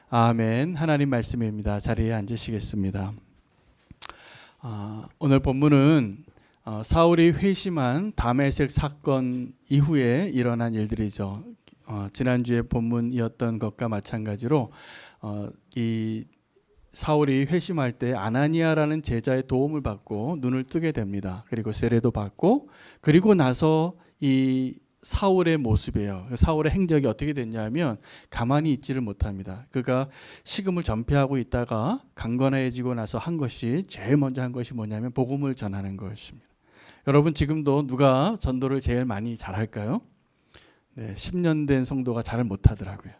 아멘. 하나님 말씀입니다. 자리에 앉으시겠습니다. 오늘 본문은 사울이 회심한 다메섹 사건 이후에 일어난 일들이죠. 지난주에 본문이었던 것과 마찬가지로 이 사울이 회심할 때 아나니아라는 제자의 도움을 받고 눈을 뜨게 됩니다. 그리고 세례도 받고, 그리고 나서 이 사울의 모습이에요. 사울의 행적이 어떻게 됐냐면 가만히 있지를 못합니다. 그가 식음을 전폐하고 있다가 강건해지고 나서 제일 먼저 한 것이 뭐냐면 복음을 전하는 것입니다. 여러분, 지금도 누가 전도를 제일 많이 잘할까요? 10년 된 성도가 잘 못하더라고요.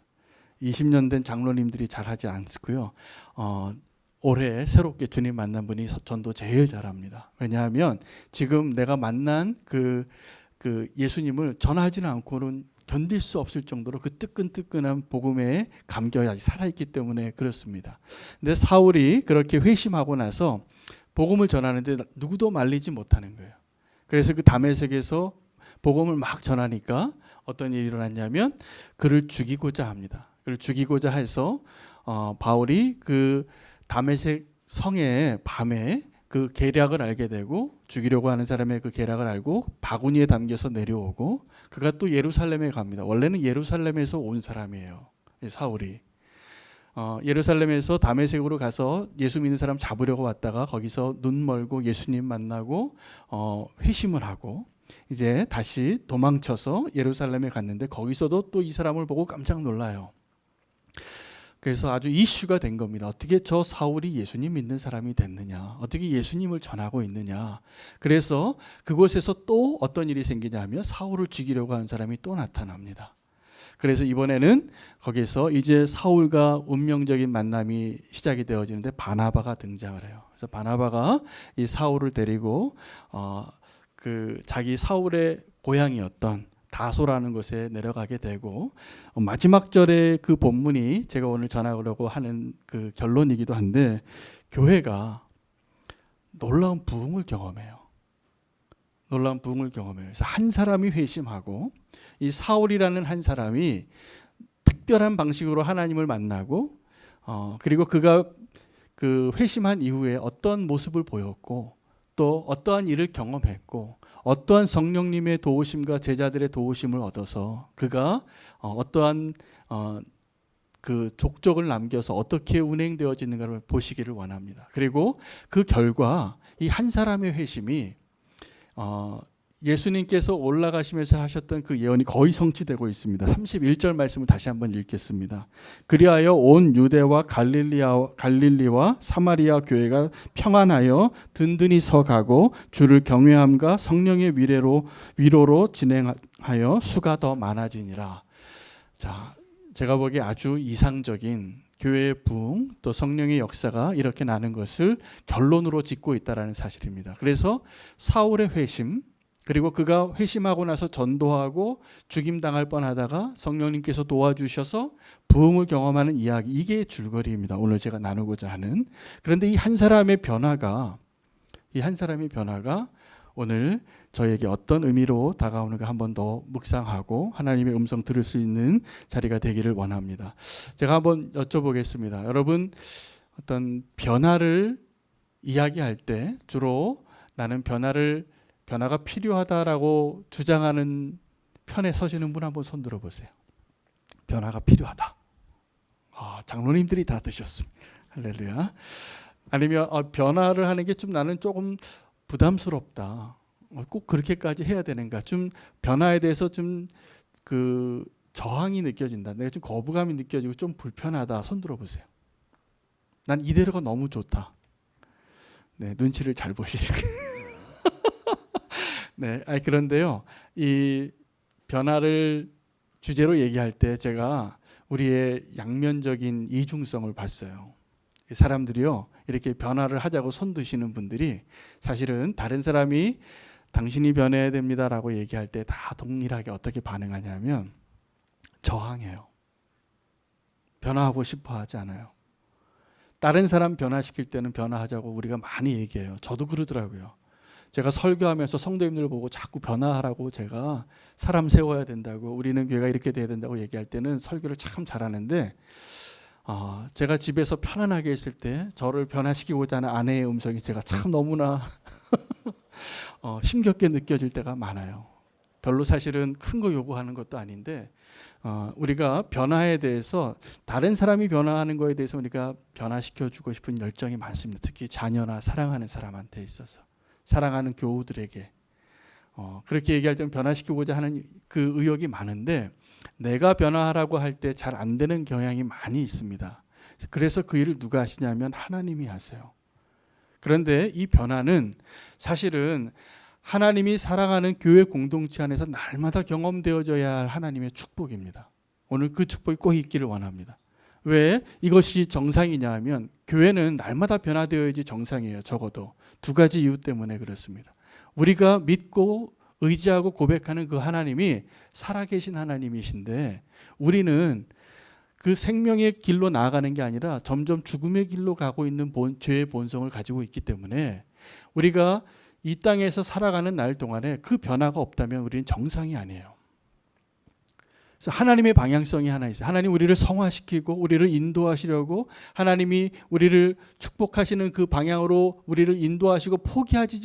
20년 된 장로님들이 잘하지 않고요. 올해 새롭게 주님 만난 분이 전도 제일 잘합니다. 왜냐하면 지금 내가 만난 그 예수님을 전하지는 않고는 견딜 수 없을 정도로 그 뜨끈뜨끈한 복음의 감격이 아직 살아있기 때문에 그렇습니다. 근데 사울이 그렇게 회심하고 나서 복음을 전하는데 누구도 말리지 못하는 거예요. 그래서 그 다메섹에서 복음을 막 전하니까 어떤 일이 일어났냐면 그를 죽이고자 합니다. 그를 죽이고자 해서 바울이 그 다메섹 성의 밤에 그 계략을 알게 되고, 죽이려고 하는 사람의 그 계략을 알고 바구니에 담겨서 내려오고, 그가 또 예루살렘에 갑니다. 원래는 예루살렘에서 온 사람이에요, 사울이. 예루살렘에서 다메섹으로 가서 예수 믿는 사람 잡으려고 왔다가 거기서 눈 멀고 예수님 만나고 회심을 하고 이제 다시 도망쳐서 예루살렘에 갔는데 거기서도 또 이 사람을 보고 깜짝 놀라요. 그래서 아주 이슈가 된 겁니다. 어떻게 저 사울이 예수님 믿는 사람이 됐느냐, 어떻게 예수님을 전하고 있느냐. 그래서 그곳에서 또 어떤 일이 생기냐 하면 사울을 죽이려고 하는 사람이 또 나타납니다. 그래서 이번에는 거기서 이제 사울과 운명적인 만남이 시작이 되어지는데 바나바가 등장을 해요. 그래서 바나바가 이 사울을 데리고 자기 사울의 고향이었던 다소라는 곳에 내려가게 되고, 마지막 절의 그 본문이 제가 오늘 전하려고 하는 그 결론이기도 한데, 교회가 놀라운 부흥을 경험해요. 놀라운 부흥을 경험해요. 그래서 한 사람이 회심하고, 이 사울이라는 한 사람이 특별한 방식으로 하나님을 만나고, 그리고 그가 그 회심한 이후에 어떤 모습을 보였고, 또 어떠한 일을 경험했고, 어떠한 성령님의 도우심과 제자들의 도우심을 얻어서 그가 어떠한 그 족적을 남겨서 어떻게 운행되어지는가를 보시기를 원합니다. 그리고 그 결과 이 한 사람의 회심이 예수님께서 올라가시면서 하셨던 그 예언이 거의 성취되고 있습니다. 31절 말씀을 다시 한번 읽겠습니다. 그리하여 온 유대와 갈릴리와 사마리아 교회가 평안하여 든든히 서가고 주를 경외함과 성령의 위로로 진행하여 수가 더 많아지니라. 자, 제가 보기에 아주 이상적인 교회의 부흥, 또 성령의 역사가 이렇게 나는 것을 결론으로 짓고 있다는 사실입니다. 그래서 사울의 회심, 그리고 그가 회심하고 나서 전도하고 죽임당할 뻔하다가 성령님께서 도와주셔서 부흥을 경험하는 이야기, 이게 줄거리입니다. 오늘 제가 나누고자 하는. 그런데 이 한 사람의 변화가 오늘 저에게 어떤 의미로 다가오는가 한 번 더 묵상하고 하나님의 음성 들을 수 있는 자리가 되기를 원합니다. 제가 한번 여쭤보겠습니다. 여러분, 어떤 변화를 이야기할 때 주로 나는 변화가 필요하다라고 주장하는 편에 서시는 분 한번 손 들어보세요. 변화가 필요하다. 장로님들이 다 드셨습니다. 할렐루야. 아니면 변화를 하는 게 좀 나는 조금 부담스럽다. 꼭 그렇게까지 해야 되는가? 좀 변화에 대해서 좀 그 저항이 느껴진다. 내가 좀 거부감이 느껴지고 좀 불편하다. 손 들어보세요. 난 이대로가 너무 좋다. 네, 눈치를 잘 보시고. 네, 그런데요, 이 변화를 주제로 얘기할 때 제가 우리의 양면적인 이중성을 봤어요. 사람들이요, 이렇게 변화를 하자고 손 드시는 분들이 사실은 다른 사람이 당신이 변해야 됩니다라고 얘기할 때 다 동일하게 어떻게 반응하냐면 저항해요. 변화하고 싶어 하지 않아요. 다른 사람 변화시킬 때는 변화하자고 우리가 많이 얘기해요. 저도 그러더라고요. 제가 설교하면서 성도님들 보고 자꾸 변화하라고, 제가 사람 세워야 된다고, 우리는 교회가 이렇게 돼야 된다고 얘기할 때는 설교를 참 잘하는데 제가 집에서 편안하게 있을 때 저를 변화시키고자 하는 아내의 음성이 제가 참 너무나 힘겹게 느껴질 때가 많아요. 별로 사실은 큰 거 요구하는 것도 아닌데 우리가 변화에 대해서 다른 사람이 변화하는 거에 대해서 우리가 변화시켜주고 싶은 열정이 많습니다. 특히 자녀나 사랑하는 사람한테 있어서 사랑하는 교우들에게 그렇게 얘기할 때는 변화시키고자 하는 그 의욕이 많은데 내가 변화하라고 할 때 잘 안 되는 경향이 많이 있습니다. 그래서 그 일을 누가 하시냐면 하나님이 하세요. 그런데 이 변화는 사실은 하나님이 사랑하는 교회 공동체 안에서 날마다 경험되어져야 할 하나님의 축복입니다. 오늘 그 축복이 꼭 있기를 원합니다. 왜 이것이 정상이냐 하면 교회는 날마다 변화되어야지 정상이에요. 적어도 두 가지 이유 때문에 그렇습니다. 우리가 믿고 의지하고 고백하는 그 하나님이 살아계신 하나님이신데 우리는 그 생명의 길로 나아가는 게 아니라 점점 죽음의 길로 가고 있는 죄의 본성을 가지고 있기 때문에 우리가 이 땅에서 살아가는 날 동안에 그 변화가 없다면 우리는 정상이 아니에요. 그래서 하나님의 방향성이 하나 있어요. 하나님 우리를 성화시키고 우리를 인도하시려고 하나님이 우리를 축복하시는 그 방향으로 우리를 인도하시고 포기하지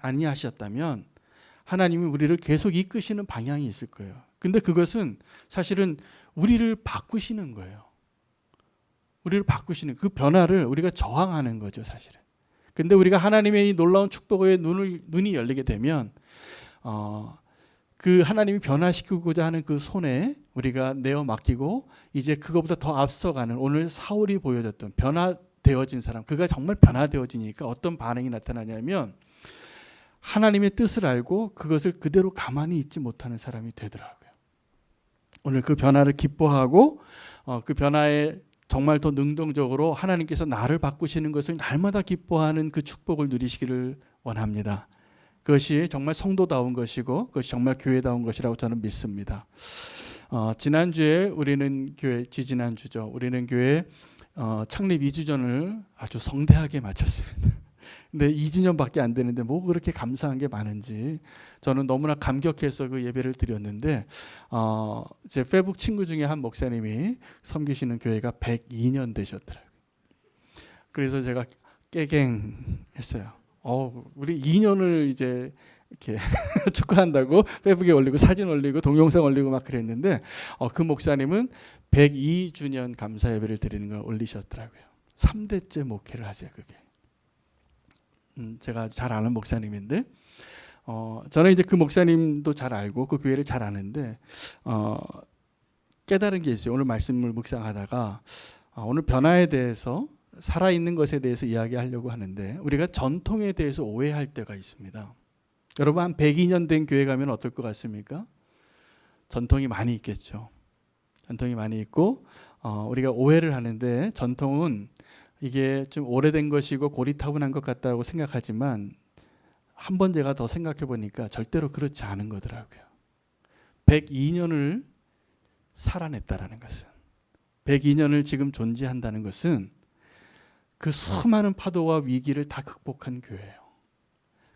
아니하셨다면 하나님이 우리를 계속 이끄시는 방향이 있을 거예요. 근데 그것은 사실은 우리를 바꾸시는 거예요. 우리를 바꾸시는 그 변화를 우리가 저항하는 거죠, 사실은. 근데 우리가 하나님의 이 놀라운 축복의 눈이 열리게 되면 그 하나님이 변화시키고자 하는 그 손에 우리가 내어 맡기고 이제 그거보다 더 앞서가는 오늘 사울이 보여줬던 변화되어진 사람, 그가 정말 변화되어지니까 어떤 반응이 나타나냐면 하나님의 뜻을 알고 그것을 그대로 가만히 있지 못하는 사람이 되더라고요. 오늘 그 변화를 기뻐하고 그 변화에 정말 더 능동적으로 하나님께서 나를 바꾸시는 것을 날마다 기뻐하는 그 축복을 누리시기를 원합니다. 그것이 정말 성도다운 것이고 그것이 정말 교회다운 것이라고 저는 믿습니다. 지난주에 우리는 교회 지지난주죠. 우리는 교회 창립 2주년을 아주 성대하게 마쳤습니다. 근데 2주년밖에 안 되는데 뭐 그렇게 감사한 게 많은지 저는 너무나 감격해서 그 예배를 드렸는데 제 페북 친구 중에 한 목사님이 섬기시는 교회가 102년 되셨더라고요. 그래서 제가 깨갱했어요. 우리 2년을 이제 이렇게 축하한다고 페북에 올리고 사진 올리고 동영상 올리고 막 그랬는데 그 목사님은 102주년 감사 예배를 드리는 걸 올리셨더라고요. 3대째 목회를 하세요. 그게. 제가 잘 아는 목사님인데 저는 이제 그 목사님도 잘 알고 그 교회를 잘 아는데 깨달은 게 있어요. 오늘 말씀을 묵상하다가 오늘 변화에 대해서 살아있는 것에 대해서 이야기하려고 하는데 우리가 전통에 대해서 오해할 때가 있습니다. 여러분 한 102년 된 교회 가면 어떨 것 같습니까? 전통이 많이 있겠죠. 전통이 많이 있고 우리가 오해를 하는데 전통은 이게 좀 오래된 것이고 고리타분한 것 같다고 생각하지만 한 번 제가 더 생각해 보니까 절대로 그렇지 않은 거더라고요. 102년을 살아냈다라는 것은 102년을 지금 존재한다는 것은 그 수많은 파도와 위기를 다 극복한 교회예요.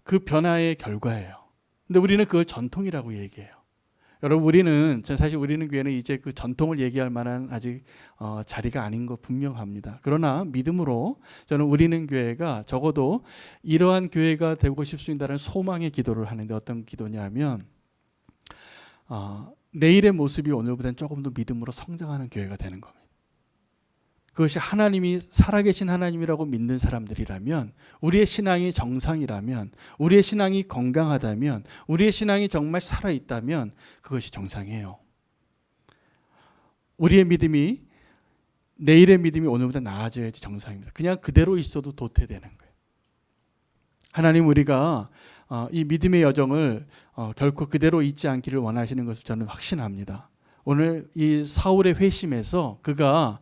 그 변화의 결과예요. 근데 우리는 그걸 전통이라고 얘기해요. 여러분 사실 우리는 교회는 이제 그 전통을 얘기할 만한 아직 자리가 아닌 거 분명합니다. 그러나 믿음으로 저는 우리는 교회가 적어도 이러한 교회가 되고 싶습니다라는 소망의 기도를 하는데 어떤 기도냐면 내일의 모습이 오늘보다는 조금 더 믿음으로 성장하는 교회가 되는 겁니다. 그것이 하나님이 살아계신 하나님이라고 믿는 사람들이라면 우리의 신앙이 정상이라면 우리의 신앙이 건강하다면 우리의 신앙이 정말 살아있다면 그것이 정상이에요. 우리의 믿음이 내일의 믿음이 오늘보다 나아져야지 정상입니다. 그냥 그대로 있어도 도태되는 거예요. 하나님 우리가 이 믿음의 여정을 결코 그대로 잊지 않기를 원하시는 것을 저는 확신합니다. 오늘 이 사울의 회심에서 그가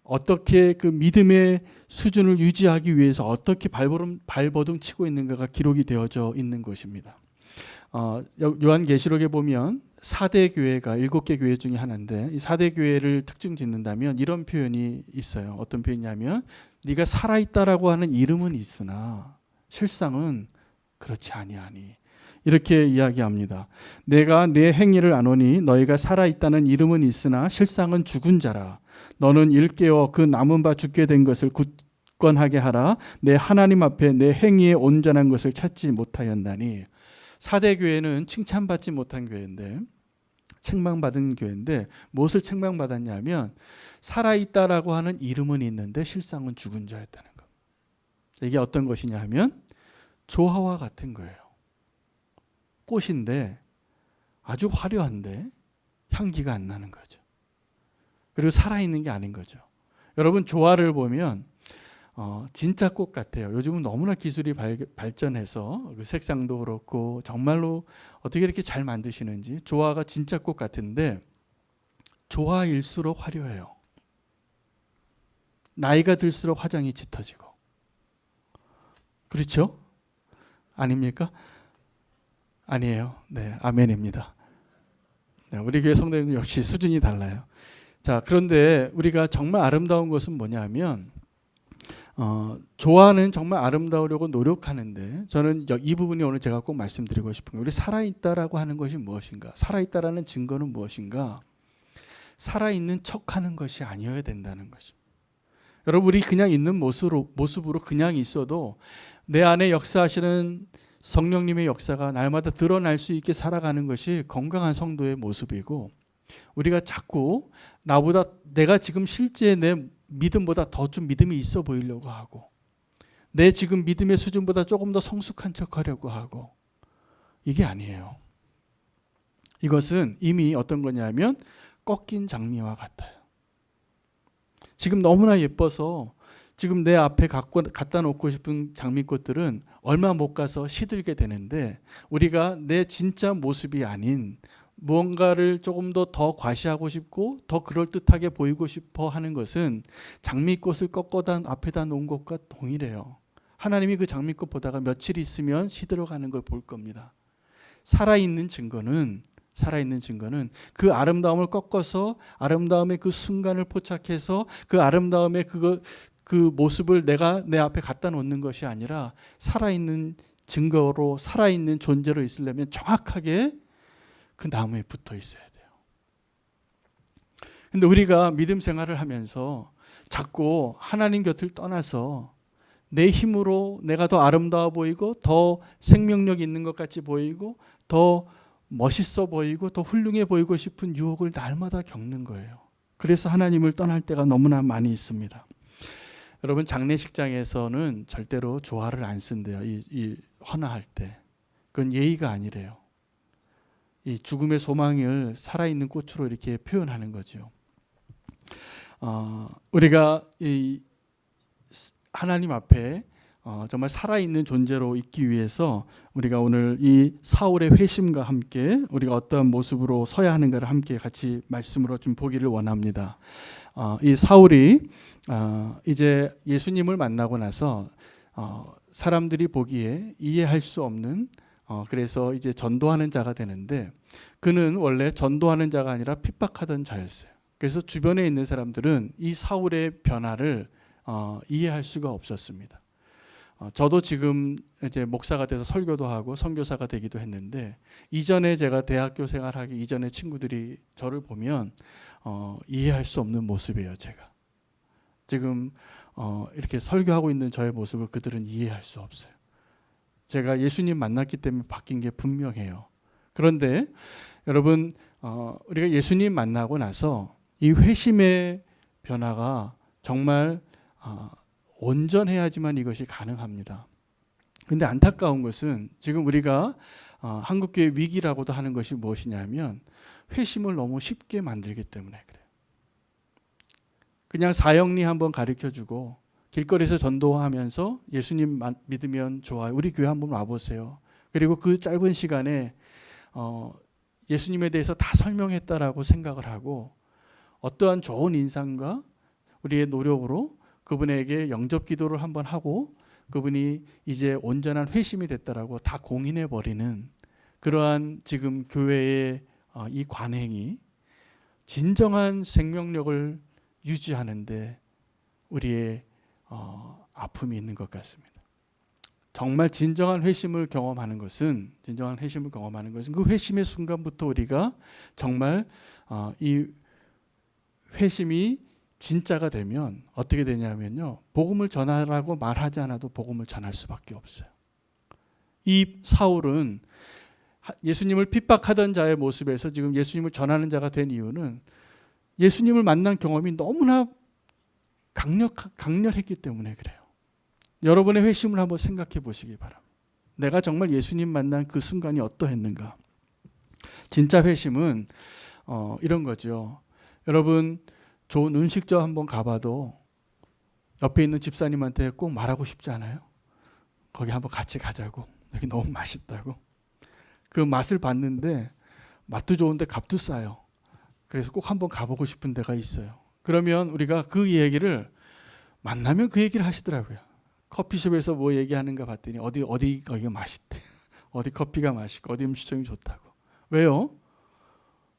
어떻게 그 믿음의 수준을 유지하기 위해서 어떻게 발버둥 치고 있는가가 기록이 되어져 있는 것입니다. 요한계시록에 보면 4대 교회가 7개 교회 중에 하나인데 이 4대 교회를 특징 짓는다면 이런 표현이 있어요. 어떤 표현이냐면 네가 살아있다라고 하는 이름은 있으나 실상은 그렇지 아니하니 이렇게 이야기합니다. 내가 내 행위를 아노니 너희가 살아있다는 이름은 있으나 실상은 죽은 자라. 너는 일깨어 그 남은 바 죽게 된 것을 굳건하게 하라. 내 하나님 앞에 내 행위에 온전한 것을 찾지 못하였나니. 사대 교회는 칭찬받지 못한 교회인데, 책망받은 교회인데, 무엇을 책망받았냐면 살아있다라고 하는 이름은 있는데 실상은 죽은 자였다는 것. 이게 어떤 것이냐 하면 조화와 같은 거예요. 꽃인데 아주 화려한데 향기가 안 나는 거죠. 그리고 살아있는 게 아닌 거죠. 여러분, 조화를 보면 진짜 꽃 같아요. 요즘은 너무나 기술이 발전해서 그 색상도 그렇고 정말로 어떻게 이렇게 잘 만드시는지, 조화가 진짜 꽃 같은데 조화일수록 화려해요. 나이가 들수록 화장이 짙어지고. 그렇죠? 아닙니까? 아니에요. 네, 아멘입니다. 네, 우리 교회 성도님들 역시 수준이 달라요. 자, 그런데 우리가 정말 아름다운 것은 뭐냐면 조화는 정말 아름다우려고 노력하는데, 저는 이 부분이 오늘 제가 꼭 말씀드리고 싶은 게, 우리 살아있다라고 하는 것이 무엇인가? 살아있다라는 증거는 무엇인가? 살아있는 척하는 것이 아니어야 된다는 것입니다. 여러분, 우리 그냥 있는 모습으로 그냥 있어도 내 안에 역사하시는 성령님의 역사가 날마다 드러날 수 있게 살아가는 것이 건강한 성도의 모습이고, 우리가 자꾸 내가 지금 실제 내 믿음보다 더 좀 믿음이 있어 보이려고 하고, 내 지금 믿음의 수준보다 조금 더 성숙한 척하려고 하고, 이게 아니에요. 이것은 이미 어떤 거냐면 꺾인 장미와 같아요. 지금 너무나 예뻐서 지금 내 앞에 갖다 놓고 싶은 장미꽃들은 얼마 못 가서 시들게 되는데, 우리가 내 진짜 모습이 아닌 무언가를 조금 더 과시하고 싶고 더 그럴듯하게 보이고 싶어 하는 것은 장미꽃을 꺾어다 앞에다 놓은 것과 동일해요. 하나님이 그 장미꽃 보다가 며칠 있으면 시들어가는 걸 볼 겁니다. 살아있는 증거는 그 아름다움을 꺾어서 아름다움의 그 순간을 포착해서 그 아름다움의 그 모습을 내가 내 앞에 갖다 놓는 것이 아니라, 살아있는 증거로 살아있는 존재로 있으려면 정확하게 그 나무에 붙어 있어야 돼요. 근데 우리가 믿음 생활을 하면서 자꾸 하나님 곁을 떠나서 내 힘으로 내가 더 아름다워 보이고 더 생명력 있는 것 같이 보이고 더 멋있어 보이고 더 훌륭해 보이고 싶은 유혹을 날마다 겪는 거예요. 그래서 하나님을 떠날 때가 너무나 많이 있습니다. 여러분, 장례식장에서는 절대로 조화를 안 쓴대요. 이 헌화할 때. 그건 예의가 아니래요. 이 죽음의 소망을 살아있는 꽃으로 이렇게 표현하는 거죠. 우리가 이 하나님 앞에 정말 살아있는 존재로 있기 위해서 우리가 오늘 이 사울의 회심과 함께 우리가 어떠한 모습으로 서야 하는가를 함께 같이 말씀으로 좀 보기를 원합니다. 이 사울이 이제 예수님을 만나고 나서 사람들이 보기에 이해할 수 없는, 그래서 이제 전도하는 자가 되는데, 그는 원래 전도하는 자가 아니라 핍박하던 자였어요. 그래서 주변에 있는 사람들은 이 사울의 변화를 이해할 수가 없었습니다. 저도 지금 이제 목사가 돼서 설교도 하고 선교사가 되기도 했는데, 이전에 제가 대학교 생활하기 이전에 친구들이 저를 보면 이해할 수 없는 모습이에요. 제가 지금 이렇게 설교하고 있는 저의 모습을 그들은 이해할 수 없어요. 제가 예수님 만났기 때문에 바뀐 게 분명해요. 그런데 여러분, 우리가 예수님 만나고 나서 이 회심의 변화가 정말 온전해야지만 이것이 가능합니다. 그런데 안타까운 것은 지금 우리가 한국교회 위기라고도 하는 것이 무엇이냐면 회심을 너무 쉽게 만들기 때문에 그래요. 그냥 사형리 한번 가르쳐주고 길거리에서 전도하면서 예수님 믿으면 좋아요. 우리 교회 한번 와보세요. 그리고 그 짧은 시간에 예수님에 대해서 다 설명했다라고 생각을 하고, 어떠한 좋은 인상과 우리의 노력으로 그분에게 영접 기도를 한번 하고 그분이 이제 온전한 회심이 됐다라고 다 공인해 버리는 그러한 지금 교회의 이 관행이 진정한 생명력을 유지하는데 우리의 아픔이 있는 것 같습니다. 정말 진정한 회심을 경험하는 것은 그 회심의 순간부터 우리가 정말 이 회심이 진짜가 되면 어떻게 되냐면요. 복음을 전하라고 말하지 않아도 복음을 전할 수밖에 없어요. 이 사울은 예수님을 핍박하던 자의 모습에서 지금 예수님을 전하는 자가 된 이유는 예수님을 만난 경험이 너무나 강렬했기 때문에 그래요. 여러분의 회심을 한번 생각해 보시기 바랍니다. 내가 정말 예수님 만난 그 순간이 어떠했는가. 진짜 회심은 이런 거죠. 여러분 좋은 음식점 한번 가봐도 옆에 있는 집사님한테 꼭 말하고 싶지 않아요? 거기 한번 같이 가자고. 여기 너무 맛있다고. 그 맛을 봤는데 맛도 좋은데 값도 싸요. 그래서 꼭 한번 가보고 싶은 데가 있어요. 그러면 우리가 그 얘기를 만나면 그 얘기를 하시더라고요. 커피숍에서 뭐 얘기하는가 봤더니 어디 거기가 맛있대. 어디 커피가 맛있고 어디 음식점이 좋다고. 왜요?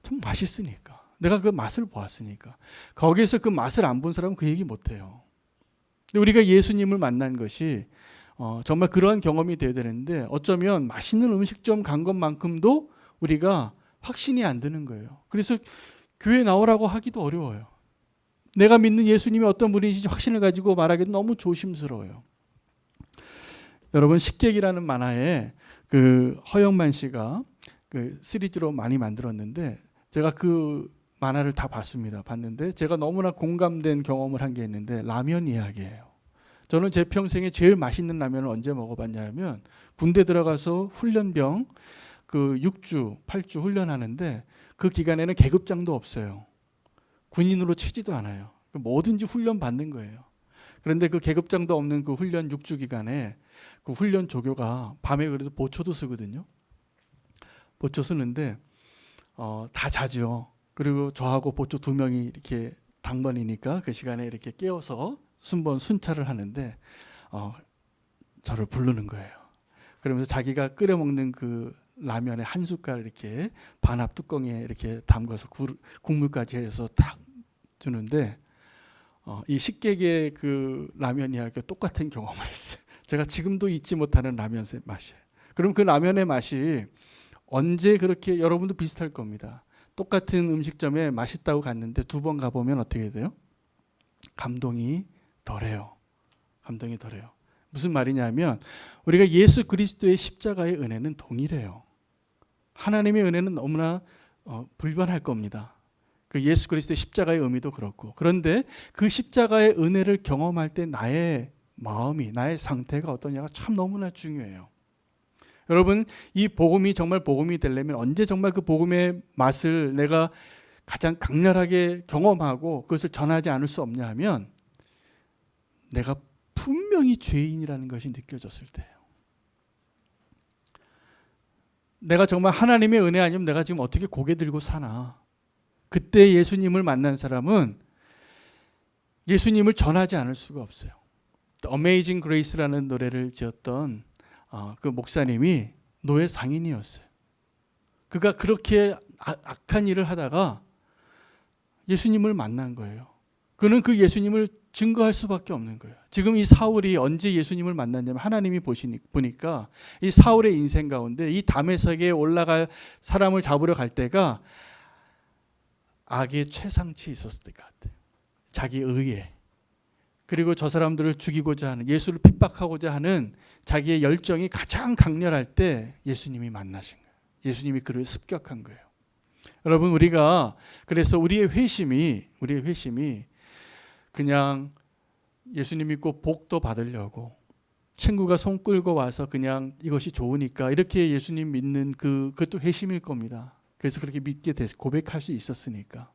좀 맛있으니까. 내가 그 맛을 보았으니까. 거기에서 그 맛을 안 본 사람은 그 얘기 못해요. 근데 우리가 예수님을 만난 것이 정말 그러한 경험이 되어야 되는데 어쩌면 맛있는 음식점 간 것만큼도 우리가 확신이 안 드는 거예요. 그래서 교회 나오라고 하기도 어려워요. 내가 믿는 예수님이 어떤 분이신지 확신을 가지고 말하기도 너무 조심스러워요. 여러분 식객이라는 만화에 그 허영만 씨가 그 시리즈로 많이 만들었는데 제가 그 만화를 다 봤는데 제가 너무나 공감된 경험을 한 게 있는데 라면 이야기예요. 저는 제 평생에 제일 맛있는 라면을 언제 먹어봤냐면 군대 들어가서 훈련병 그 6주, 8주 훈련하는데 그 기간에는 계급장도 없어요. 군인으로 치지도 않아요. 뭐든지 훈련 받는 거예요. 그런데 그 계급장도 없는 그 훈련 6주 기간에 그 훈련 조교가 밤에 그래도 보초도 쓰거든요. 보초 쓰는데 다 자죠. 그리고 저하고 보초 2명이 이렇게 당번이니까 그 시간에 이렇게 깨워서 순차를 하는데 저를 부르는 거예요. 그러면서 자기가 끓여 먹는 그 라면에 한 숟갈 이렇게 반합 뚜껑에 이렇게 담가서 국물까지 해서 딱 주는데 이 식객의 그 라면 이야기가 똑같은 경험을 했어요. 제가 지금도 잊지 못하는 라면 맛이에요. 그럼 그 라면의 맛이 언제 그렇게 여러분도 비슷할 겁니다. 똑같은 음식점에 맛있다고 갔는데 2번 가보면 어떻게 돼요? 감동이 덜해요. 감동이 덜해요. 무슨 말이냐면 우리가 예수 그리스도의 십자가의 은혜는 동일해요. 하나님의 은혜는 너무나 불변할 겁니다. 그 예수 그리스도의 십자가의 의미도 그렇고 그런데 그 십자가의 은혜를 경험할 때 나의 마음이 나의 상태가 어떠냐가 참 너무나 중요해요. 여러분 이 복음이 정말 복음이 되려면 언제 정말 그 복음의 맛을 내가 가장 강렬하게 경험하고 그것을 전하지 않을 수 없냐 하면 내가 분명히 죄인이라는 것이 느껴졌을 때예요. 내가 정말 하나님의 은혜 아니면 내가 지금 어떻게 고개 들고 사나. 그때 예수님을 만난 사람은 예수님을 전하지 않을 수가 없어요. Amazing Grace라는 노래를 지었던 그 목사님이 노예 상인이었어요. 그가 그렇게 악한 일을 하다가 예수님을 만난 거예요. 그는 그 예수님을 증거할 수밖에 없는 거예요. 지금 이 사울이 언제 예수님을 만났냐면 하나님이 보니까 이 사울의 인생 가운데 이 다메섹에 올라갈 사람을 잡으러 갈 때가 악의 최상치에 있었을 때 같아요. 자기 의에. 그리고 저 사람들을 죽이고자 하는 예수를 핍박하고자 하는 자기의 열정이 가장 강렬할 때 예수님이 만나신 거예요. 예수님이 그를 습격한 거예요. 여러분 우리가 그래서 우리의 회심이 그냥 예수님 믿고 복도 받으려고 친구가 손 끌고 와서 그냥 이것이 좋으니까 이렇게 예수님 믿는 그것도 회심일 겁니다. 그래서 그렇게 믿게 돼서 고백할 수 있었으니까.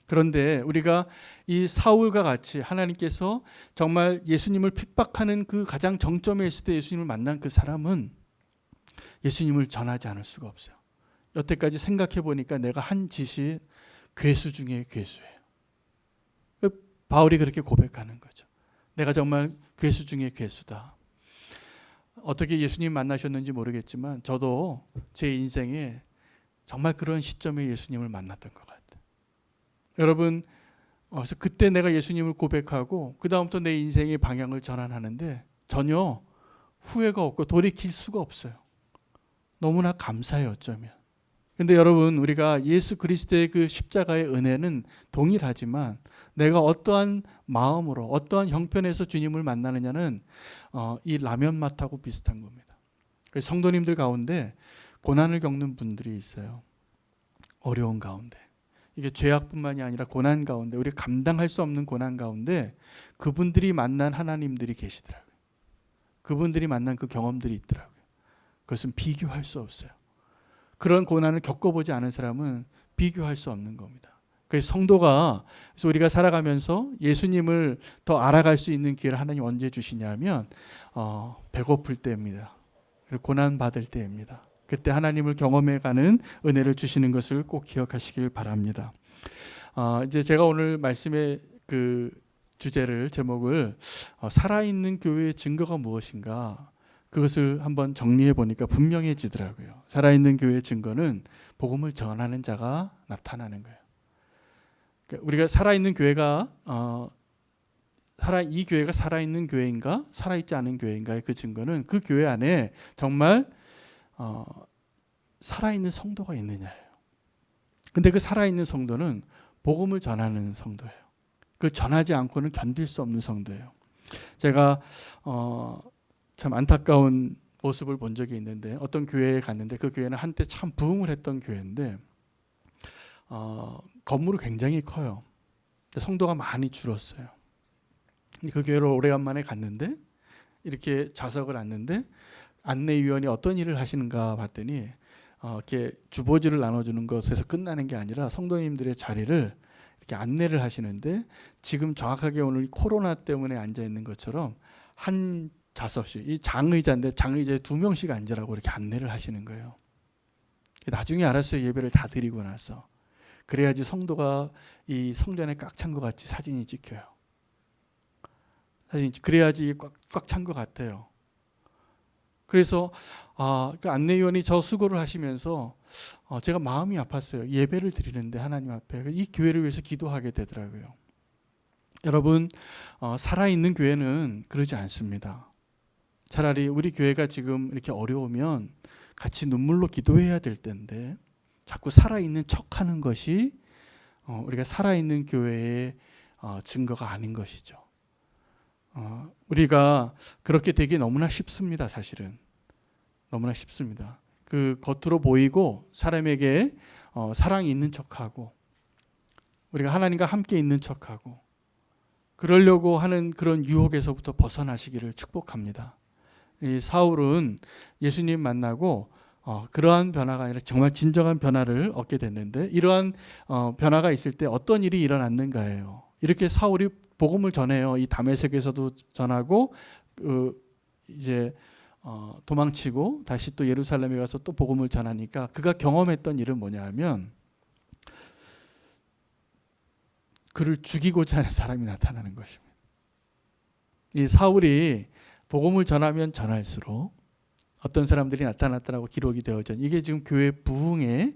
그런데 우리가 이 사울과 같이 하나님께서 정말 예수님을 핍박하는 그 가장 정점에 있을 때 예수님을 만난 그 사람은 예수님을 전하지 않을 수가 없어요. 여태까지 생각해 보니까 내가 한 짓이 괴수 중에 괴수예요. 바울이 그렇게 고백하는 거죠. 내가 정말 괴수 중에 괴수다. 어떻게 예수님 만나셨는지 모르겠지만 저도 제 인생에 정말 그런 시점에 예수님을 만났던 것 같아요. 여러분, 그래서 그때 내가 예수님을 고백하고 그 다음부터 내 인생의 방향을 전환하는데 전혀 후회가 없고 돌이킬 수가 없어요. 너무나 감사해요, 어쩌면. 그런데 여러분, 우리가 예수 그리스도의 그 십자가의 은혜는 동일하지만 내가 어떠한 마음으로 어떠한 형편에서 주님을 만나느냐는 이 라면 맛하고 비슷한 겁니다. 그래서 성도님들 가운데 고난을 겪는 분들이 있어요. 어려운 가운데. 이게 죄악뿐만이 아니라 고난 가운데, 우리가 감당할 수 없는 고난 가운데 그분들이 만난 하나님들이 계시더라고요. 그분들이 만난 그 경험들이 있더라고요. 그것은 비교할 수 없어요. 그런 고난을 겪어보지 않은 사람은 비교할 수 없는 겁니다. 그래서 성도가, 그래서 우리가 살아가면서 예수님을 더 알아갈 수 있는 기회를 하나님 언제 주시냐면 배고플 때입니다. 고난 받을 때입니다. 그때 하나님을 경험해가는 은혜를 주시는 것을 꼭 기억하시길 바랍니다. 이제 제가 오늘 말씀의 그 주제를, 제목을 살아있는 교회의 증거가 무엇인가, 그것을 한번 정리해 보니까 분명해지더라고요. 살아있는 교회의 증거는 복음을 전하는 자가 나타나는 거예요. 그러니까 우리가 살아있는 교회가 이 교회가 살아있는 교회인가 살아있지 않은 교회인가의 그 증거는 그 교회 안에 정말 살아있는 성도가 있느냐예요. 근데 그 살아있는 성도는 복음을 전하는 성도예요. 그걸 전하지 않고는 견딜 수 없는 성도예요. 제가 참 안타까운 모습을 본 적이 있는데, 어떤 교회에 갔는데 그 교회는 한때 참 부흥을 했던 교회인데 건물이 굉장히 커요. 성도가 많이 줄었어요. 그 교회를 오래간만에 갔는데 이렇게 좌석을 앉는데 안내위원이 어떤 일을 하시는가 봤더니 이렇게 주보지를 나눠주는 것에서 끝나는 게 아니라 성도님들의 자리를 이렇게 안내를 하시는데, 지금 정확하게 오늘 코로나 때문에 앉아 있는 것처럼 한 좌석씩, 이 장의자인데 장의자에 2명씩 앉으라고 이렇게 안내를 하시는 거예요. 나중에 알았어요. 예배를 다 드리고 나서. 그래야지 성도가 이 성전에 꽉 찬 것 같이 사진이 찍혀요. 그래야지 꽉 찬 것 같아요. 그래서 그 안내위원이 저 수고를 하시면서 제가 마음이 아팠어요. 예배를 드리는데 하나님 앞에 이 교회를 위해서 기도하게 되더라고요. 여러분, 살아있는 교회는 그러지 않습니다. 차라리 우리 교회가 지금 이렇게 어려우면 같이 눈물로 기도해야 될 텐데 자꾸 살아있는 척하는 것이 우리가 살아있는 교회의 증거가 아닌 것이죠. 우리가 그렇게 되기 너무나 쉽습니다. 사실은 너무나 쉽습니다. 그 겉으로 보이고 사람에게 사랑이 있는 척하고 우리가 하나님과 함께 있는 척하고 그러려고 하는 그런 유혹에서부터 벗어나시기를 축복합니다. 이 사울은 예수님 만나고 그러한 변화가 아니라 정말 진정한 변화를 얻게 됐는데, 이러한 변화가 있을 때 어떤 일이 일어났는가예요. 이렇게 사울이 복음을 전해요. 이 다메섹에서도 전하고 이제 도망치고 다시 또 예루살렘에 가서 또 복음을 전하니까 그가 경험했던 일은 뭐냐면 그를 죽이고자 하는 사람이 나타나는 것입니다. 이 사울이 복음을 전하면 전할수록 어떤 사람들이 나타났다라고 기록이 되어져, 이게 지금 교회 부흥의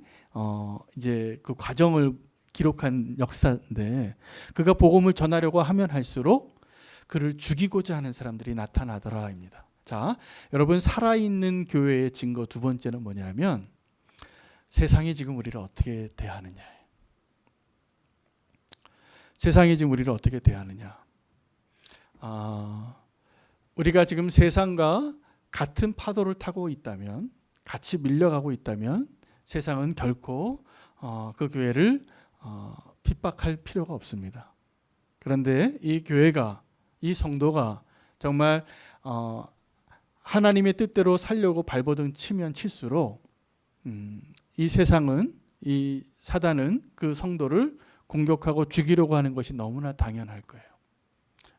이제 그 과정을 기록한 역사인데, 그가 복음을 전하려고 하면 할수록 그를 죽이고자 하는 사람들이 나타나더라입니다. 자, 여러분, 살아있는 교회의 증거 두 번째는 뭐냐면 세상이 지금 우리를 어떻게 대하느냐예요. 세상이 지금 우리를 어떻게 대하느냐. 우리가 지금 세상과 같은 파도를 타고 있다면, 같이 밀려가고 있다면 세상은 결코 그 교회를 핍박할 필요가 없습니다. 그런데 이 교회가, 이 성도가 정말 하나님의 뜻대로 살려고 발버둥 치면 칠수록 이 세상은, 이 사단은 그 성도를 공격하고 죽이려고 하는 것이 너무나 당연할 거예요.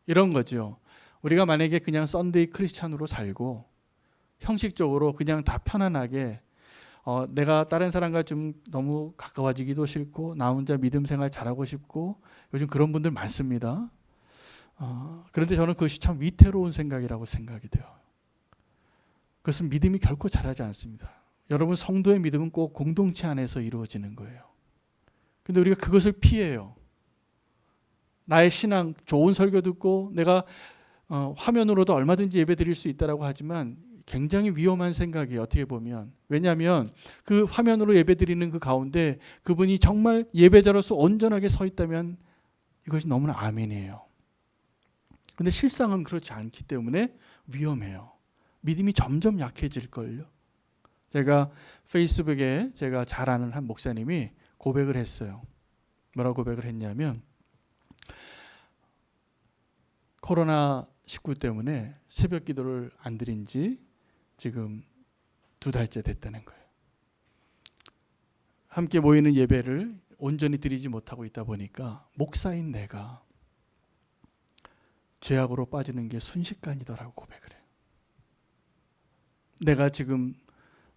이런 거죠. 우리가 만약에 그냥 썬데이 크리스찬으로 살고 형식적으로 그냥 다 편안하게 내가 다른 사람과 좀 너무 가까워지기도 싫고 나 혼자 믿음 생활 잘하고 싶고, 요즘 그런 분들 많습니다. 그런데 저는 그것이 참 위태로운 생각이라고 생각이 돼요. 그것은 믿음이 결코 자라지 않습니다. 여러분, 성도의 믿음은 꼭 공동체 안에서 이루어지는 거예요. 근데 우리가 그것을 피해요. 나의 신앙, 좋은 설교 듣고 내가 화면으로도 얼마든지 예배 드릴 수 있다라고 하지만 굉장히 위험한 생각이에요. 어떻게 보면. 왜냐하면 그 화면으로 예배 드리는 그 가운데 그분이 정말 예배자로서 온전하게 서 있다면 이것이 너무나 아멘이에요. 근데 실상은 그렇지 않기 때문에 위험해요. 믿음이 점점 약해질걸요. 제가 페이스북에 제가 잘 아는 한 목사님이 고백을 했어요. 뭐라고 고백을 했냐면 코로나19 때문에 새벽 기도를 안 드린 지 지금 2달째 됐다는 거예요. 함께 모이는 예배를 온전히 드리지 못하고 있다 보니까 목사인 내가 죄악으로 빠지는 게 순식간이더라고 고백을 해요. 내가 지금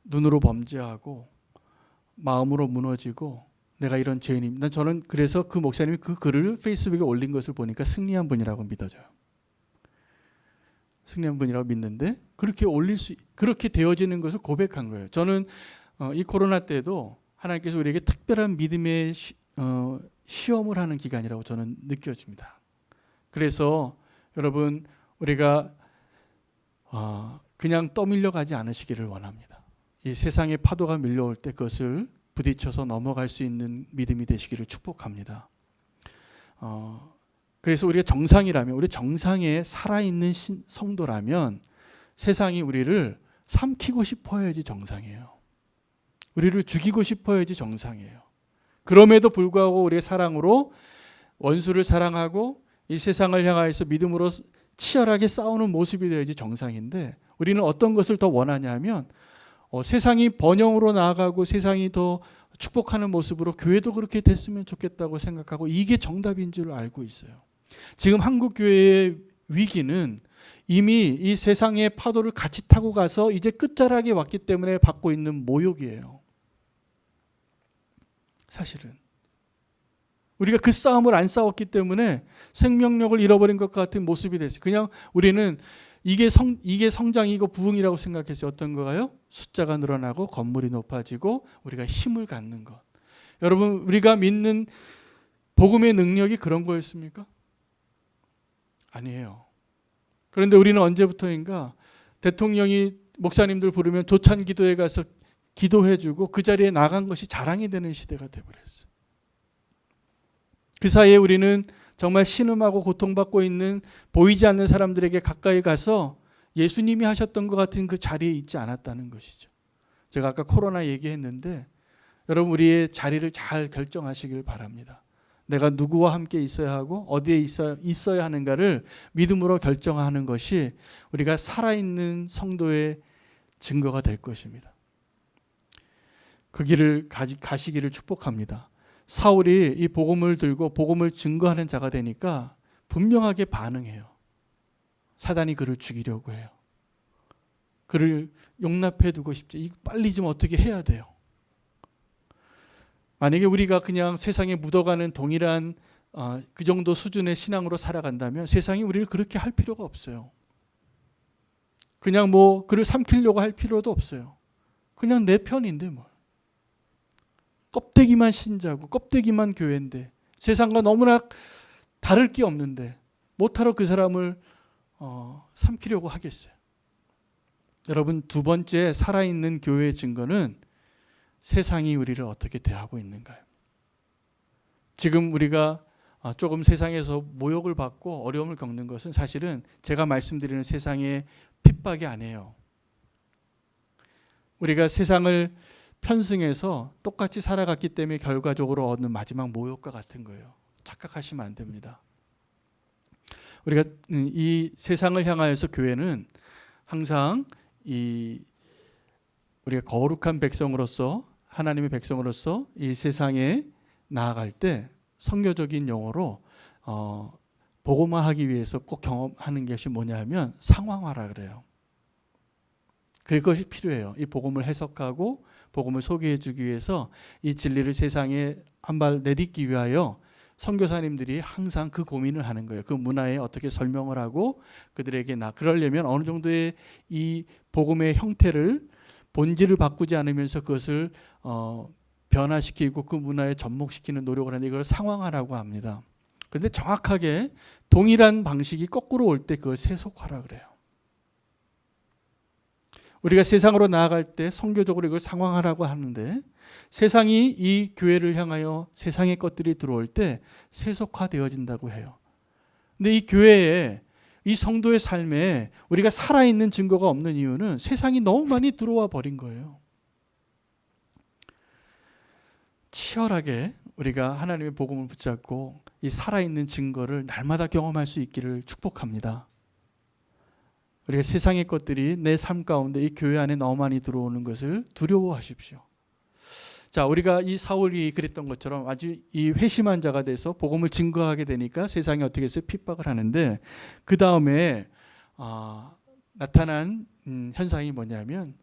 눈으로 범죄하고 마음으로 무너지고 내가 이런 죄인입니다. 저는 그래서 그 목사님이 그 글을 페이스북에 올린 것을 보니까 승리한 분이라고 믿어져요. 승리한 분이라고 믿는데 그렇게 되어지는 것을 고백한 거예요. 저는 이 코로나 때도 하나님께서 우리에게 특별한 믿음의 시험을 하는 기간이라고 저는 느껴집니다. 그래서 여러분 우리가 그냥 떠밀려 가지 않으시기를 원합니다. 이 세상의 파도가 밀려올 때 그것을 부딪혀서 넘어갈 수 있는 믿음이 되시기를 축복합니다. 그래서 우리가 정상이라면, 우리 정상에 살아있는 성도라면 세상이 우리를 삼키고 싶어야지 정상이에요. 우리를 죽이고 싶어야지 정상이에요. 그럼에도 불구하고 우리의 사랑으로 원수를 사랑하고 이 세상을 향하여서 믿음으로 치열하게 싸우는 모습이 되어야지 정상인데 우리는 어떤 것을 더 원하냐면 세상이 번영으로 나아가고 세상이 더 축복하는 모습으로 교회도 그렇게 됐으면 좋겠다고 생각하고 이게 정답인 줄 알고 있어요. 지금 한국 교회의 위기는 이미 이 세상의 파도를 같이 타고 가서 이제 끝자락에 왔기 때문에 받고 있는 모욕이에요. 사실은 우리가 그 싸움을 안 싸웠기 때문에 생명력을 잃어버린 것 같은 모습이 됐어요. 그냥 우리는 이게 성장이고 부흥이라고 생각했어요. 어떤 거가요? 숫자가 늘어나고 건물이 높아지고 우리가 힘을 갖는 것. 여러분 우리가 믿는 복음의 능력이 그런 거였습니까? 아니에요. 그런데 우리는 언제부터인가 대통령이 목사님들 부르면 조찬 기도에 가서 기도해주고 그 자리에 나간 것이 자랑이 되는 시대가 되어버렸어요. 그 사이에 우리는 정말 신음하고 고통받고 있는 보이지 않는 사람들에게 가까이 가서 예수님이 하셨던 것 같은 그 자리에 있지 않았다는 것이죠. 제가 아까 코로나 얘기했는데 여러분 우리의 자리를 잘 결정하시길 바랍니다. 내가 누구와 함께 있어야 하고 어디에 있어야 하는가를 믿음으로 결정하는 것이 우리가 살아있는 성도의 증거가 될 것입니다. 그 길을 가시기를 축복합니다. 사울이 이 복음을 들고 복음을 증거하는 자가 되니까 분명하게 반응해요. 사단이 그를 죽이려고 해요. 그를 용납해 두고 싶지. 빨리 좀 어떻게 해야 돼요. 만약에 우리가 그냥 세상에 묻어가는 동일한 그 정도 수준의 신앙으로 살아간다면 세상이 우리를 그렇게 할 필요가 없어요. 그냥 그를 삼키려고 할 필요도 없어요. 그냥 내 편인데 뭘. 껍데기만 신자고 껍데기만 교회인데 세상과 너무나 다를 게 없는데 못하러 그 사람을 삼키려고 하겠어요. 여러분 두 번째 살아있는 교회의 증거는 세상이 우리를 어떻게 대하고 있는가요? 지금 우리가 조금 세상에서 모욕을 받고 어려움을 겪는 것은 사실은 제가 말씀드리는 세상의 핍박이 아니에요. 우리가 세상을 편승해서 똑같이 살아갔기 때문에 결과적으로 얻는 마지막 모욕과 같은 거예요. 착각하시면 안 됩니다. 우리가 이 세상을 향하여서 교회는 항상 우리가 거룩한 백성으로서 하나님의 백성으로서 이 세상에 나아갈 때 선교적인 용어로 복음화하기 위해서 꼭 경험하는 것이 뭐냐면 상황화라 그래요. 그것이 필요해요. 이 복음을 해석하고 복음을 소개해 주기 위해서 이 진리를 세상에 한 발 내딛기 위하여 선교사님들이 항상 그 고민을 하는 거예요. 그 문화에 어떻게 설명을 하고 그들에게 그러려면 어느 정도의 이 복음의 형태를 본질을 바꾸지 않으면서 그것을 변화시키고 그 문화에 접목시키는 노력을 하는데 이걸 상황화라고 합니다. 그런데 정확하게 동일한 방식이 거꾸로 올 때 그걸 세속화라 그래요. 우리가 세상으로 나아갈 때 선교적으로 이걸 상황하라고 하는데 세상이 이 교회를 향하여 세상의 것들이 들어올 때 세속화되어진다고 해요. 근데 이 교회에 이 성도의 삶에 우리가 살아있는 증거가 없는 이유는 세상이 너무 많이 들어와 버린 거예요. 치열하게 우리가 하나님의 복음을 붙잡고 이 살아있는 증거를 날마다 경험할 수 있기를 축복합니다. 우리가 세상의 것들이 내 삶 가운데 이 교회 안에 너무 많이 들어오는 것을 두려워하십시오. 자, 우리가 이 사울이 그랬던 것처럼 아주 이 회심한 자가 돼서 복음을 증거하게 되니까 세상이 어떻게 해서 핍박을 하는데 그 다음에 나타난 현상이 뭐냐면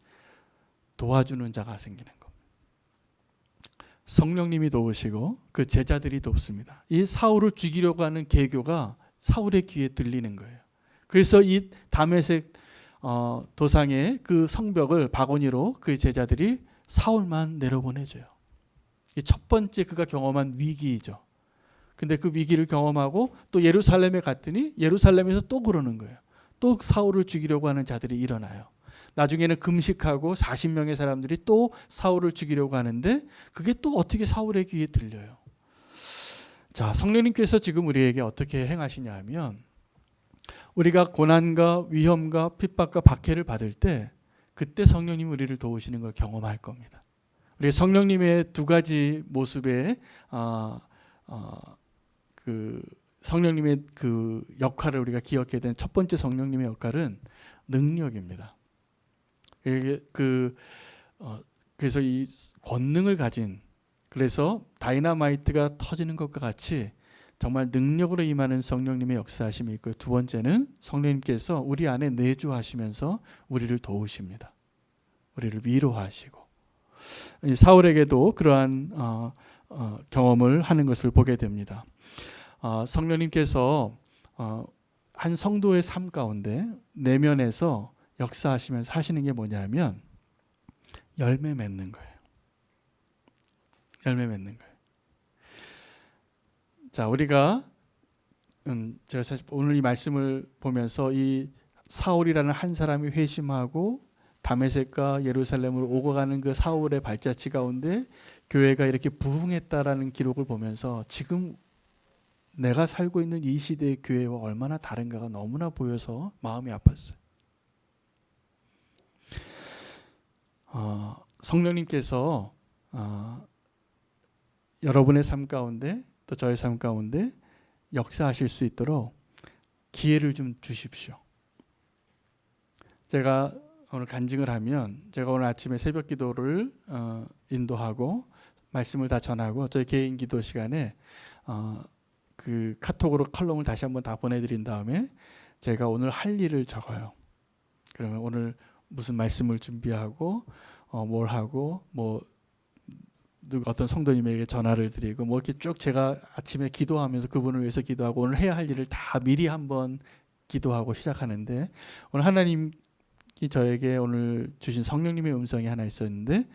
도와주는 자가 생기는 겁니다. 성령님이 도우시고 그 제자들이 돕습니다. 이 사울을 죽이려고 하는 계교가 사울의 귀에 들리는 거예요. 그래서 이 다메섹 도상의 그 성벽을 바구니로 그 제자들이 사울만 내려보내줘요. 이 첫 번째 그가 경험한 위기이죠. 근데 그 위기를 경험하고 또 예루살렘에 갔더니 예루살렘에서 또 그러는 거예요. 또 사울을 죽이려고 하는 자들이 일어나요. 나중에는 금식하고 40명의 사람들이 또 사울을 죽이려고 하는데 그게 또 어떻게 사울의 귀에 들려요. 자, 성령님께서 지금 우리에게 어떻게 행하시냐 하면 우리가 고난과 위험과 핍박과 박해를 받을 때 그때 성령님이 우리를 도우시는 걸 경험할 겁니다. 우리 성령님의 두 가지 모습의 그 성령님의 그 역할을 우리가 기억해야 되는 첫 번째 성령님의 역할은 능력입니다. 그래서 이 권능을 가진 그래서 다이너마이트가 터지는 것과 같이 정말 능력으로 임하는 성령님의 역사하심이 있고 두 번째는 성령님께서 우리 안에 내주하시면서 우리를 도우십니다. 우리를 위로하시고 사울에게도 그러한 경험을 하는 것을 보게 됩니다. 성령님께서 한 성도의 삶 가운데 내면에서 역사하시면서 하시는 게 뭐냐면 열매 맺는 거예요. 열매 맺는 거예요. 자, 우리가 제가 사실 오늘 이 말씀을 보면서 이 사울이라는 한 사람이 회심하고 다메섹과 예루살렘으로 오고 가는 그 사울의 발자취 가운데 교회가 이렇게 부흥했다라는 기록을 보면서 지금 내가 살고 있는 이 시대의 교회와 얼마나 다른가가 너무나 보여서 마음이 아팠어요. 성령님께서 여러분의 삶 가운데 또 저의 삶 가운데 역사하실 수 있도록 기회를 좀 주십시오. 제가 오늘 간증을 하면 제가 오늘 아침에 새벽 기도를 인도하고 말씀을 다 전하고 저희 개인 기도 시간에 그 카톡으로 컬럼을 다시 한번 다 보내드린 다음에 제가 오늘 할 일을 적어요. 그러면 오늘 무슨 말씀을 준비하고 뭘 하고 뭐 어떤 성도님에게 전화를 드리고 뭐 이렇게 쭉 제가 아침에 기도하면서 그분을 위해서 기도하고 오늘 해야 할 일을 다 미리 한번 기도하고 시작하는데 오늘 하나님이 저에게 오늘 주신 성령님의 음성이 하나 있었는데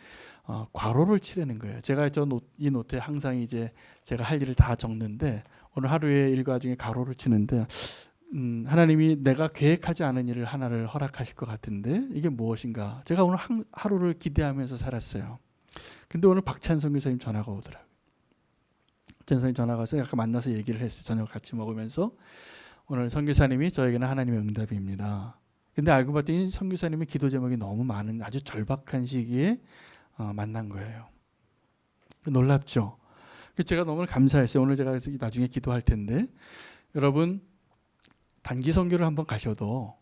괄호를 치라는 거예요. 제가 이 노트에 항상 이제 제가 할 일을 다 적는데 오늘 하루의 일과 중에 괄호를 치는데 하나님이 내가 계획하지 않은 일을 하나를 허락하실 것 같은데 이게 무엇인가? 제가 오늘 하루를 기대하면서 살았어요. 근데 오늘 박찬성 교사님 전화가 오더라고요. 박찬성님 전화가 와서 아까 만나서 얘기를 했어요. 저녁 같이 먹으면서 오늘 선교사님이 저에게는 하나님의 응답입니다. 근데 알고 봤더니 선교사님의 기도 제목이 너무 많은 아주 절박한 시기에 만난 거예요. 놀랍죠? 제가 너무 감사했어요. 오늘 제가 나중에 기도할 텐데 여러분 단기 선교를 한번 가셔도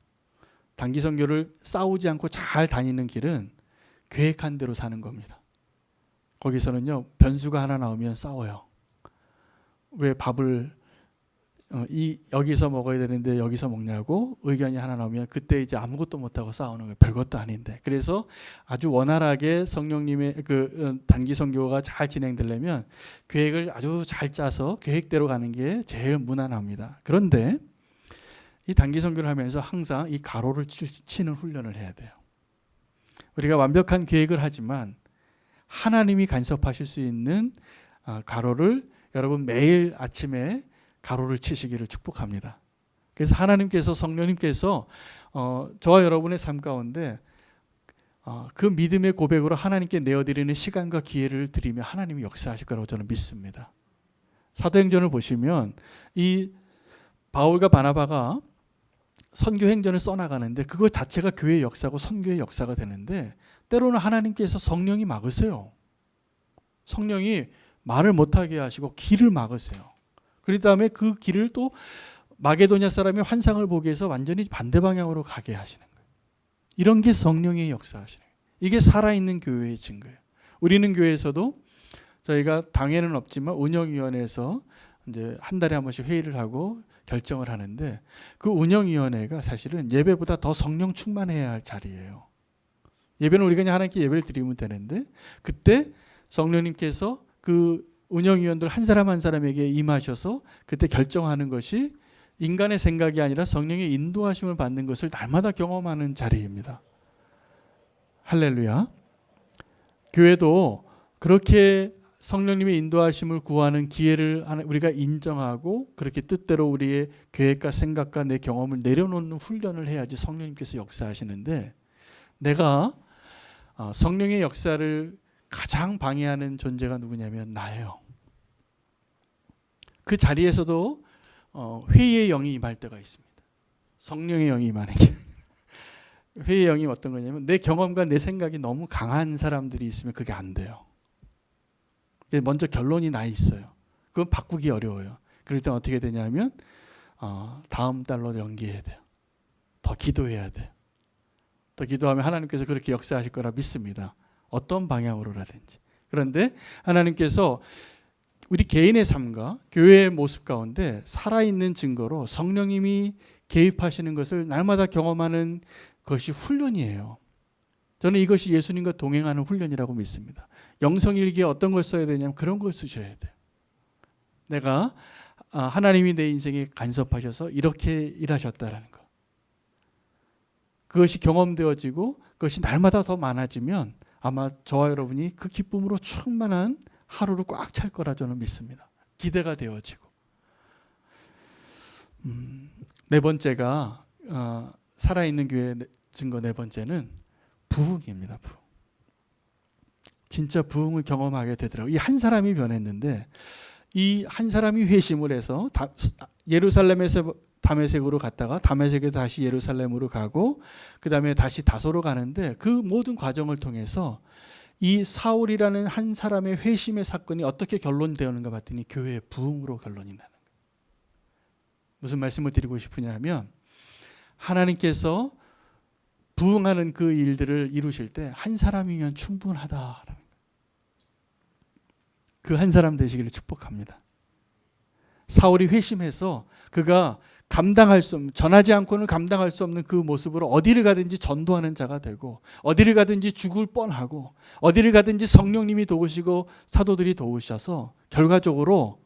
단기 선교를 싸우지 않고 잘 다니는 길은 계획한 대로 사는 겁니다. 거기서는요 변수가 하나 나오면 싸워요. 왜 밥을 여기서 먹어야 되는데 여기서 먹냐고 의견이 하나 나오면 그때 이제 아무것도 못하고 싸우는 거예요. 별것도 아닌데. 그래서 아주 원활하게 성령님의 그 단기 선교가 잘 진행되려면 계획을 아주 잘 짜서 계획대로 가는 게 제일 무난합니다. 그런데 이 단기 선교를 하면서 항상 이 가로를 치는 훈련을 해야 돼요. 우리가 완벽한 계획을 하지만 하나님이 간섭하실 수 있는 가로를 여러분 매일 아침에 가로를 치시기를 축복합니다. 그래서 하나님께서 성령님께서 저와 여러분의 삶 가운데 그 믿음의 고백으로 하나님께 내어드리는 시간과 기회를 드리며 하나님이 역사하실 거라고 저는 믿습니다. 사도행전을 보시면 이 바울과 바나바가 선교 행전을 써나가는데 그것 자체가 교회의 역사고 선교의 역사가 되는데 때로는 하나님께서 성령이 막으세요. 성령이 말을 못하게 하시고 길을 막으세요. 그 다음에 그 길을 또 마게도냐 사람이 환상을 보게 해서 완전히 반대 방향으로 가게 하시는 거예요. 이런 게 성령의 역사하시는 거예요. 이게 살아있는 교회의 증거예요. 우리는 교회에서도 저희가 당회는 없지만 운영위원회에서 이제 한 달에 한 번씩 회의를 하고 결정을 하는데 그 운영위원회가 사실은 예배보다 더 성령 충만해야 할 자리예요. 예배는 우리가 그냥 하나님께 예배를 드리면 되는데 그때 성령님께서 그 운영위원들 한 사람 한 사람에게 임하셔서 그때 결정하는 것이 인간의 생각이 아니라 성령의 인도하심을 받는 것을 날마다 경험하는 자리입니다. 할렐루야. 교회도 그렇게 성령님의 인도하심을 구하는 기회를 우리가 인정하고 그렇게 뜻대로 우리의 계획과 생각과 내 경험을 내려놓는 훈련을 해야지 성령님께서 역사하시는데 내가 성령의 역사를 가장 방해하는 존재가 누구냐면 나예요. 그 자리에서도 회의의 영이 임할 때가 있습니다. 성령의 영이 임하는 게 회의의 영이 어떤 거냐면 내 경험과 내 생각이 너무 강한 사람들이 있으면 그게 안 돼요. 먼저 결론이 나 있어요. 그건 바꾸기 어려워요. 그럴 때 어떻게 되냐면 다음 달로 연기해야 돼요. 더 기도해야 돼요. 더 기도하면 하나님께서 그렇게 역사하실 거라 믿습니다. 어떤 방향으로라든지. 그런데 하나님께서 우리 개인의 삶과 교회의 모습 가운데 살아있는 증거로 성령님이 개입하시는 것을 날마다 경험하는 것이 훈련이에요. 저는 이것이 예수님과 동행하는 훈련이라고 믿습니다. 영성일기에 어떤 걸 써야 되냐면 그런 걸 쓰셔야 돼요. 내가 하나님이 내 인생에 간섭하셔서 이렇게 일하셨다라는 거. 그것이 경험되어지고 그것이 날마다 더 많아지면 아마 저와 여러분이 그 기쁨으로 충만한 하루를 꽉 찰 거라 저는 믿습니다. 기대가 되어지고. 네 번째가 살아있는 교회의 증거 네 번째는 부흥입니다. 부흥. 진짜 부흥을 경험하게 되더라고요. 이 한 사람이 변했는데 이 한 사람이 회심을 해서 예루살렘에서 다메섹으로 갔다가 다메섹에서 다시 예루살렘으로 가고 그 다음에 다시 다소로 가는데 그 모든 과정을 통해서 이 사울이라는 한 사람의 회심의 사건이 어떻게 결론되었는가 봤더니 교회의 부흥으로 결론이 나는 거예요. 무슨 말씀을 드리고 싶으냐 하면 하나님께서 부흥하는 그 일들을 이루실 때 한 사람이면 충분하다라는 거예요. 그 한 사람 되시기를 축복합니다. 사울이 회심해서 그가 감당할 수 없는, 전하지 않고는 감당할 수 없는 그 모습으로 어디를 가든지 전도하는 자가 되고 어디를 가든지 죽을 뻔하고 어디를 가든지 성령님이 도우시고 사도들이 도우셔서 결과적으로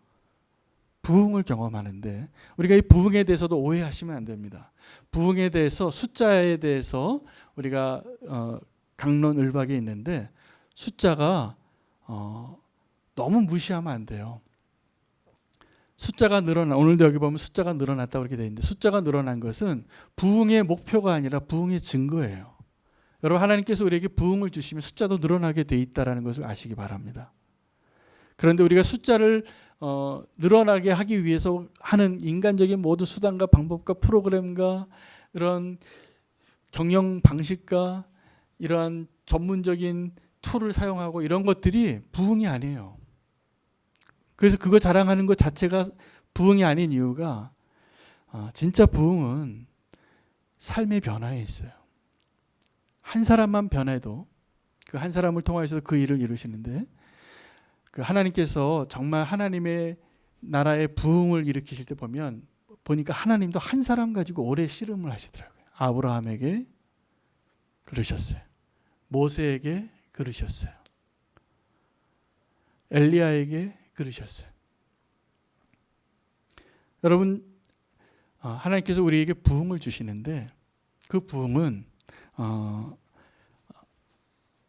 부흥을 경험하는데 우리가 이 부흥에 대해서도 오해하시면 안 됩니다. 부흥에 대해서 숫자에 대해서 우리가 강론을박이 있는데 숫자가 너무 무시하면 안 돼요. 숫자가 오늘도 여기 보면 숫자가 늘어났다고 이렇게 되어 있는데 숫자가 늘어난 것은 부흥의 목표가 아니라 부흥의 증거예요. 여러분 하나님께서 우리에게 부흥을 주시면 숫자도 늘어나게 돼 있다는 것을 아시기 바랍니다. 그런데 우리가 숫자를 늘어나게 하기 위해서 하는 인간적인 모든 수단과 방법과 프로그램과 이런 경영 방식과 이러한 전문적인 툴을 사용하고 이런 것들이 부흥이 아니에요. 그래서 그거 자랑하는 것 자체가 부흥이 아닌 이유가 진짜 부흥은 삶의 변화에 있어요. 한 사람만 변해도 그 한 사람을 통해서 그 일을 이루시는데 그 하나님께서 정말 하나님의 나라의 부흥을 일으키실 때 보니까 하나님도 한 사람 가지고 오래 씨름을 하시더라고요. 아브라함에게 그러셨어요. 모세에게 그러셨어요. 엘리야에게 그러셨어요. 여러분 하나님께서 우리에게 부흥을 주시는데 그 부흥은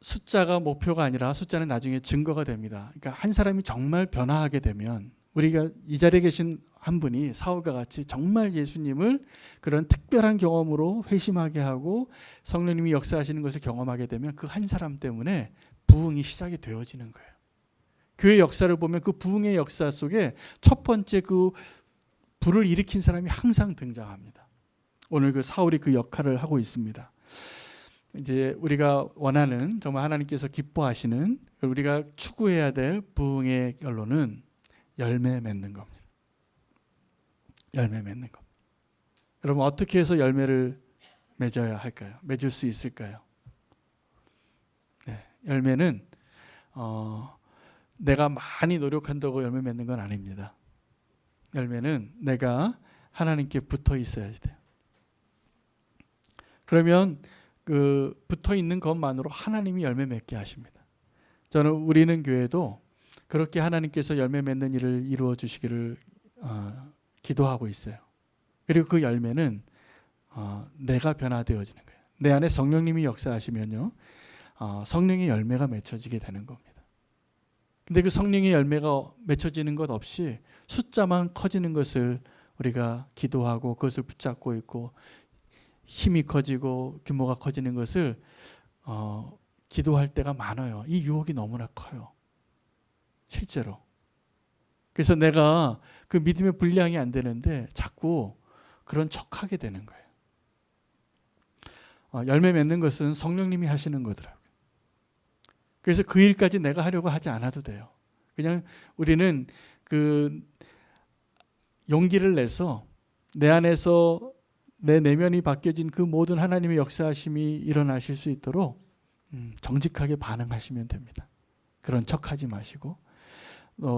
숫자가 목표가 아니라 숫자는 나중에 증거가 됩니다. 그러니까 한 사람이 정말 변화하게 되면 우리가 이 자리에 계신 한 분이 사울과 같이 정말 예수님을 그런 특별한 경험으로 회심하게 하고 성령님이 역사하시는 것을 경험하게 되면 그 한 사람 때문에 부흥이 시작이 되어지는 거예요. 교회 역사를 보면 그 부흥의 역사 속에 첫 번째 그 불을 일으킨 사람이 항상 등장합니다. 오늘 그 사울이 그 역할을 하고 있습니다. 이제 우리가 원하는 정말 하나님께서 기뻐하시는 우리가 추구해야 될 부흥의 결론은 열매 맺는 겁니다. 열매 맺는 것. 여러분 어떻게 해서 열매를 맺어야 할까요? 맺을 수 있을까요? 네, 열매는 내가 많이 노력한다고 열매 맺는 건 아닙니다. 열매는 내가 하나님께 붙어 있어야 돼요. 그러면 그 붙어 있는 것만으로 하나님이 열매 맺게 하십니다. 저는 우리는 교회도 그렇게 하나님께서 열매 맺는 일을 이루어 주시기를 기도하고 있어요. 그리고 그 열매는 내가 변화되어지는 거예요. 내 안에 성령님이 역사하시면요, 성령의 열매가 맺혀지게 되는 겁니다. 근데 그 성령의 열매가 맺혀지는 것 없이 숫자만 커지는 것을 우리가 기도하고 그것을 붙잡고 있고 힘이 커지고 규모가 커지는 것을 기도할 때가 많아요. 이 유혹이 너무나 커요. 실제로. 그래서 내가 그 믿음의 분량이 안 되는데 자꾸 그런 척하게 되는 거예요. 열매 맺는 것은 성령님이 하시는 거더라고요. 그래서 그 일까지 내가 하려고 하지 않아도 돼요. 그냥 우리는 그 용기를 내서 내 안에서 내 내면이 바뀌어진 그 모든 하나님의 역사하심이 일어나실 수 있도록 정직하게 반응하시면 됩니다. 그런 척하지 마시고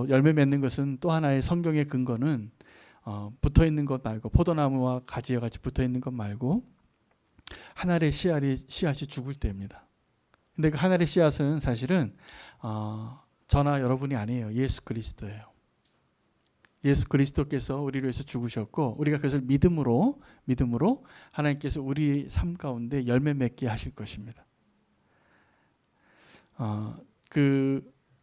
열매 맺는 것은 또 하나의 성경의 근거는 붙어있는 것 말고 포도나무와 가지와 같이 붙어있는 것 말고 한 알의 씨앗이 죽을 때입니다. 근데 그 한 알의 씨앗은 사실은 저나 여러분이 아니에요. 예수 그리스도예요. 예수 그리스도께서 우리를 위해서 죽으셨고 우리가 그것을 믿음으로 하나님께서 우리 삶 가운데 열매 맺게 하실 것입니다.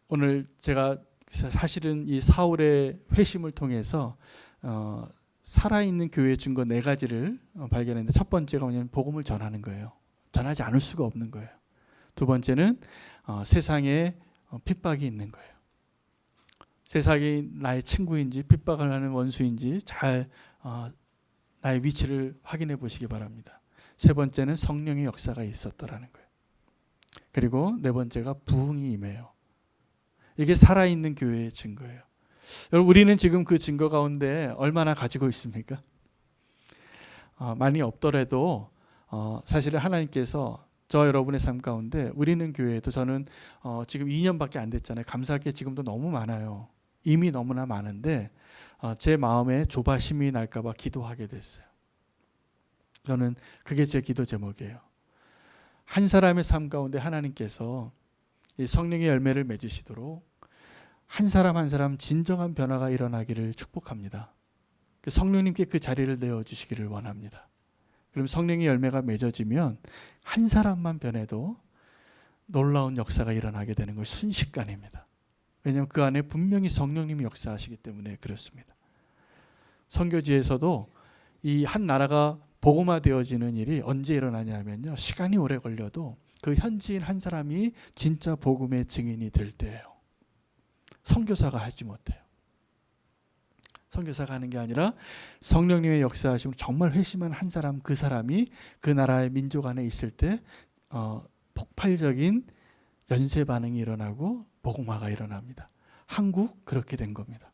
오늘 제가 사실은 이 사울의 회심을 통해서 살아있는 교회의 증거 4가지를 발견했는데 첫 번째가 뭐냐면 복음을 전하는 거예요. 전하지 않을 수가 없는 거예요. 두 번째는 세상에 핍박이 있는 거예요. 세상이 나의 친구인지 핍박을 하는 원수인지 잘 나의 위치를 확인해 보시기 바랍니다. 세 번째는 성령의 역사가 있었더라는 거예요. 그리고 네 번째가 부흥이 임해요. 이게 살아있는 교회의 증거예요. 여러분 우리는 지금 그 증거 가운데 얼마나 가지고 있습니까? 많이 없더라도 사실은 하나님께서 저 여러분의 삶 가운데 우리는 교회에도 저는 지금 2년밖에 안 됐잖아요. 감사할 게 지금도 너무 많아요. 이미 너무나 많은데 제 마음에 조바심이 날까 봐 기도하게 됐어요. 저는 그게 제 기도 제목이에요. 한 사람의 삶 가운데 하나님께서 이 성령의 열매를 맺으시도록 한 사람 한 사람 진정한 변화가 일어나기를 축복합니다. 성령님께 그 자리를 내어주시기를 원합니다. 그럼 성령의 열매가 맺어지면 한 사람만 변해도 놀라운 역사가 일어나게 되는 것 순식간입니다. 왜냐하면 그 안에 분명히 성령님이 역사하시기 때문에 그렇습니다. 선교지에서도 이 한 나라가 복음화되어지는 일이 언제 일어나냐면요. 시간이 오래 걸려도 그 현지인 한 사람이 진짜 복음의 증인이 될 때예요. 선교사가 하지 못해요. 선교사가 하는 게 아니라 성령님의 역사하심으로 정말 회심한 한 사람 그 사람이 그 나라의 민족 안에 있을 때 폭발적인 연쇄 반응이 일어나고 복음화가 일어납니다. 한국 그렇게 된 겁니다.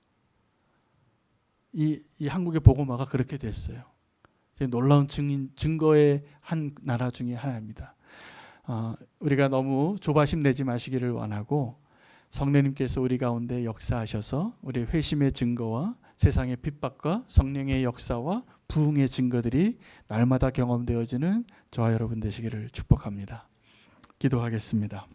이 한국의 복음화가 그렇게 됐어요. 놀라운 증거의 한 나라 중에 하나입니다. 우리가 너무 조바심 내지 마시기를 원하고 성령님께서 우리 가운데 역사하셔서 우리 회심의 증거와 세상의 핍박과 성령의 역사와 부흥의 증거들이 날마다 경험되어지는 저와 여러분 되시기를 축복합니다. 기도하겠습니다.